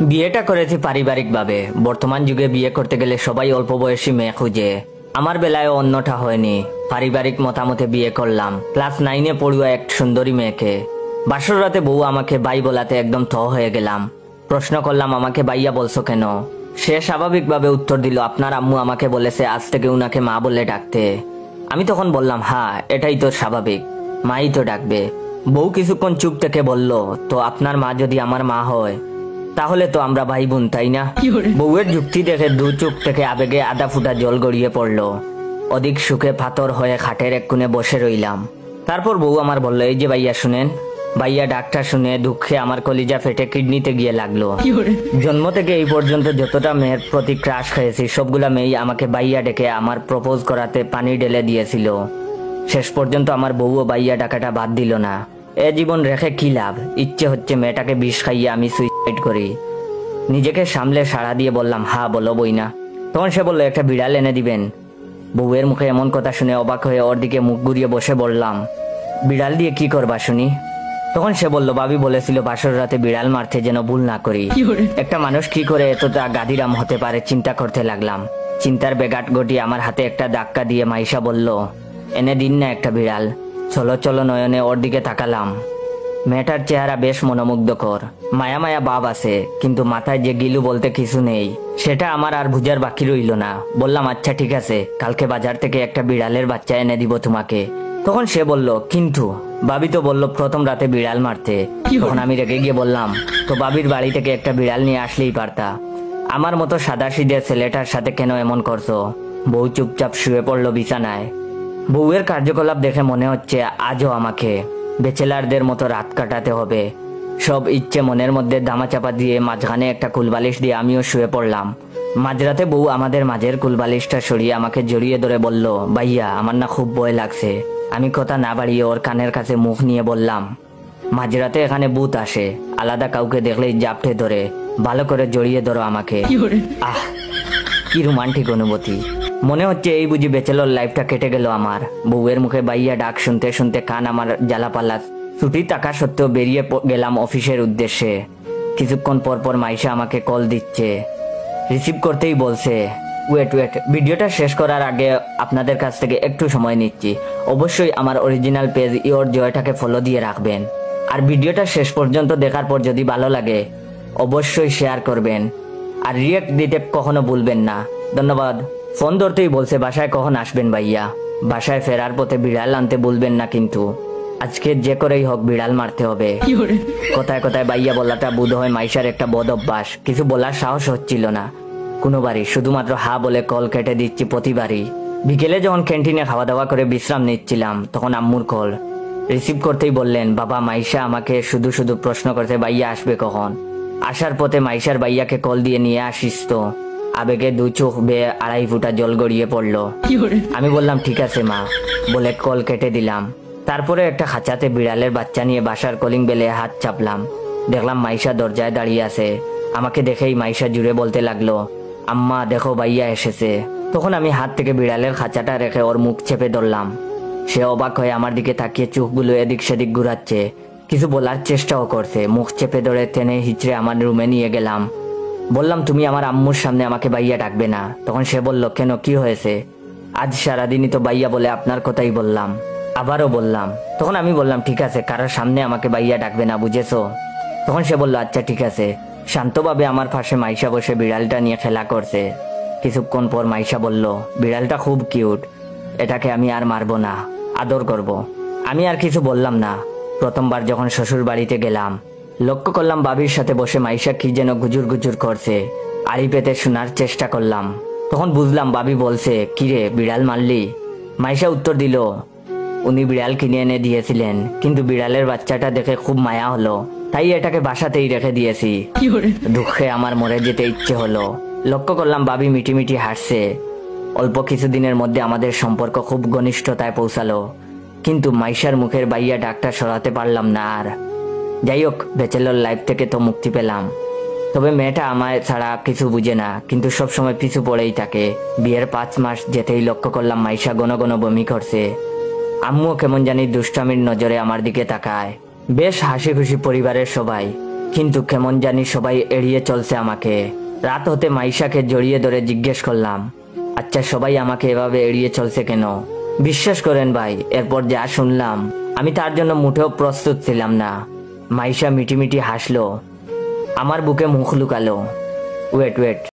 বিয়েটা করেছি পারিবারিকভাবে। বর্তমান যুগে বিয়ে করতে গেলে সবাই অল্প বয়সী মেয়ে খুঁজে। আমার বেলায় অন্যটা হয়নি। পারিবারিক মতামতে বিয়ে করলাম। ক্লাস 9-এ পড়ুয়া এক সুন্দরী মেয়েকে। বাসর রাতে বউ আমাকে ভাই বলাতে একদম হয়ে গেলাম। প্রশ্ন করলাম, আমাকে ভাইয়া বলছো কেন? সে স্বাভাবিকভাবে উত্তর দিল, আপনার আম্মু আমাকে বলেছে আজ থেকে উনাকে মা বলে ডাকতে। আমি তখন বললাম, হ্যাঁ এটাই তো স্বাভাবিক, মাই তো ডাকবে। বউ কিছুক্ষণ চুপ থেকে বলল, তো আপনার মা যদি আমার মা হয় তাহলে তো আমরা ভাই বোন, তাই না? বউয়ের যুক্তি দেখে দু চোখ থেকে আবেগে আধা ফুটা জল গড়িয়ে পড়লো। অধিক সুখে পাথর হয়ে খাটের এক কোণে বসে রইলাম। তারপর বউ আমার বলল, এই যে ভাইয়া শুনেন। ভাইয়া ডাকটা শুনে দুঃখে আমার কলিজা ফেটে কিডনিতে গিয়ে লাগলো। জন্ম থেকে এই পর্যন্ত যতটা মেয়ের প্রতি ক্রাশ খেয়েছি সবগুলা মেয়েই আমাকে ভাইয়া ডেকে আমার প্রপোজ করাতে পানি ঢেলে দিয়েছিল। শেষ পর্যন্ত আমার বউও ভাইয়া ডাকাটা বাদ দিল না। এ জীবন রেখে কি লাভ? ইচ্ছে হচ্ছে মেয়েটাকে বিষ খাইয়ে আমি সুইসাইড করি। নিজেকে সামলে সাড়া দিয়ে বললাম, হ্যাঁ বলো বইনা। তখন সে বললো, একটা বিড়াল এনে দিবেন। বউয়ের মুখে এমন কথা শুনে অবাক হয়ে ওর দিকে মুখ ঘুরিয়ে বসে বললাম, বিড়াল দিয়ে কি করবা শুনি? তখন সে বলল, ভাবি বলেছিল বাসর রাতে বিড়াল মারতে, যেন ভুল না করি। একটা মানুষ কি করে এতটা গাদিরাম হতে পারে চিন্তা করতে লাগলাম। চিন্তার বেগাট গটিয়ে আমার হাতে একটা ধাক্কা দিয়ে মাইশা বলল, এনে দিন না একটা বিড়াল। চলো চলো নয়নে ওর দিকে তাকালাম। মেয়েটার চেহারা বেশ মনোমুগ্ধকর। মায়া মায়া ভাব আছে, কিন্তু মাথায় যে গিলু বলতে কিছু নেই, সেটা আমার আর বুঝার বাকি রইল না। বললাম, আচ্ছা ঠিক আছে, কালকে বাজার থেকে একটা বিড়ালের বাচ্চা এনে দিব তোমাকে। তখন সে বলল, কিন্তু ভাবি তো বললো প্রথম রাতে বিড়াল মারতে। তখন আমি রেগে গিয়ে বললাম, তো ভাবির বাড়ি থেকে একটা বিড়াল নিয়ে আসলেই পারতা। আমার মতো সাদাসিধে ছেলেটার সাথে কেন এমন করছো? বউ চুপচাপ শুয়ে পড়লো বিছানায়। বউয়ের কার্যকলাপ দেখে মনে হচ্ছে আজও আমাকে বেচেলারদের মতো রাত কাটাতে হবে। সব ইচ্ছে মনের মধ্যে দামাচাপা দিয়ে মাঝখানে একটা কুলবালিশ দিয়ে আমিও শুয়ে পড়লাম। মাঝরাতে বউ আমাদের মাঝের কুলবালিশটা সরিয়ে আমাকে জড়িয়ে ধরে বলল, ভাইয়া আমার না খুব ভয় লাগছে। আমি কথা না বাড়িয়ে ওর কানের কাছে মুখ নিয়ে বললাম, মাঝরাতে এখানে ভূত আসে, আলাদা কাউকে দেখলেই জাপটে ধরে, ভালো করে জড়িয়ে ধরো আমাকে। আহ, কি রোমান্টিক অনুভূতি। মনে হচ্ছে এই বুঝি ব্যাচেলর লাইফটা কেটে গেল আমার। বউয়ের মুখে ভাইয়া ডাক শুনতে শুনতে কান আমার জ্বালাপালা। ছুটি থাকা সত্ত্বেও বেরিয়ে গেলাম অফিসের উদ্দেশ্যে। কিছুক্ষণ পর পর মাইশা আমাকে কল দিচ্ছে। রিসিভ করতেই বলছে, ওয়েট, ভিডিওটা শেষ করার আগে আপনাদের কাছ থেকে একটু সময় নিচ্ছি। অবশ্যই আমার অরিজিনাল পেজ ইওর জয়টাকে ফলো দিয়ে রাখবেন। আর ভিডিওটা শেষ পর্যন্ত দেখার পর যদি ভালো লাগে অবশ্যই শেয়ার করবেন। আর রিয়েক্ট দিতে কখনো ভুলবেন না। ধন্যবাদ। ফোন ধরতেই বলছে, বাসায় কখন আসবেন ভাইয়া? বাসায় ফেরার পথে বিড়াল আনতে ভুলবেন না কিন্তু। আজকে যে করেই হোক বিড়াল মারতে হবে। কথায় কথায় ভাইয়া বলাটা বোধ হয় মাইশার একটা বদ অভ্যাস। কিছু বলার সাহস হচ্ছিল না কোনোবারই, শুধুমাত্র হা বলে কল কেটে দিচ্ছি প্রতিবারই। বিকেলে যখন ক্যান্টিনে খাওয়া দাওয়া করে বিশ্রাম নিচ্ছিলাম তখন আম্মুর কল। রিসিভ করতেই বললেন, বাবা মাইশা আমাকে শুধু শুধু প্রশ্ন করছে ভাইয়া আসবে কখন। আসার পথে মাইশার ভাইয়াকে কল দিয়ে নিয়ে আসিস তো। আবেগে দু চোখ বেয়ে 2.5 ফুটা জল গড়িয়ে পড়লো। আমি বললাম, ঠিক আছে মা বলে কল কেটে দিলাম। তারপরে একটা খাঁচাতে বিড়ালের বাচ্চা নিয়ে বাসার কলিং বেলে হাত চাপলাম। দেখলাম মাইশা দরজায় দাঁড়িয়ে আছে। আমাকে দেখেই মাইশা জুড়ে বলতে লাগলো, আম্মা দেখো ভাইয়া এসেছে। তখন আমি হাত থেকে বিড়ালের খাঁচাটা রেখে ওর মুখ চেপে ধরলাম। সে অবাক হয়ে আমার দিকে তাকিয়ে চোখগুলো এদিক সেদিক ঘুরাচ্ছে, কিছু বলার চেষ্টাও করছে। মুখ চেপে ধরে টেনে হিচড়ে আমার রুমে নিয়ে গেলাম। বললাম, তুমি আমার আম্মুর সামনে আমাকে ভাইয়া ডাকবে না। তখন সে বলল, কেন কি হয়েছে? আজ সারাদিনই তো ভাইয়া বলে আপনার কথাই বললাম, আবারও বললাম। তখন আমি বললাম, ঠিক আছে, কারোর সামনে আমাকে ভাইয়া ডাকবে না, বুঝেছো? তখন সে বলল, আচ্ছা ঠিক আছে। শান্তভাবে আমার পাশে মাইশা বসে বিড়ালটা নিয়ে খেলা করছে। কিছুক্ষণ পর মাইশা বলল, বিড়ালটা খুব কিউট, এটাকে আমি আর মারবো না, আদর করব। আমি আর কিছু বললাম না। প্রথমবার যখন শ্বশুর বাড়িতে গেলাম লক্ষ্য করলাম বাবির সাথে বসে মাইশা কি যেন গুজুর গুজুর করছে। আড়ি পেতে শোনার চেষ্টা করলাম। তখন বুঝলাম বাবি বলছে, কিরে বিড়াল মারলি? মাইশা উত্তর দিল, উনি বিড়াল কিনে এনে দিয়েছিলেন, কিন্তু বিড়ালের বাচ্চাটা দেখে খুব মায়া হলো, তাই এটাকে বাসাতেই রেখে দিয়েছি। দুঃখে আমার মরে যেতে ইচ্ছে হলো। লক্ষ্য করলাম বাবি মিটিমিটি হাসছে। অল্প কিছুদিনের মধ্যে আমাদের সম্পর্ক খুব ঘনিষ্ঠতায় পৌঁছালো, কিন্তু মাইশার মুখের বাইয়া ডাকটা সরাতে পারলাম না আর। যাই হোক, ব্যাচেলর লাইফ থেকে তো মুক্তি পেলাম। তবে মেয়েটা আমায় ছাড়া কিছু বুঝে না, কিন্তু সবসময় পিছু পড়েই থাকে। বিয়ের 5 মাস যেতেই লক্ষ্য করলাম মাইশা ঘন ঘন বমি করছে। আম্মুও কেমন জানি দুষ্টামির নজরে আমার দিকে তাকায়। বেশ হাসি খুশি পরিবারের সবাই। কিন্তু কেমন জানি সবাই এড়িয়ে চলছে আমাকে। রাত হতে মাইশাকে জড়িয়ে ধরে জিজ্ঞেস করলাম, আচ্ছা সবাই আমাকে এভাবে এড়িয়ে চলছে কেন? বিশ্বাস করেন ভাই, এরপর যা শুনলাম আমি তার জন্য মুঠেও প্রস্তুত ছিলাম না। মাইশা মিটিমিটি হাসলো, আমার বুকে মুখ লুকালো। Wait wait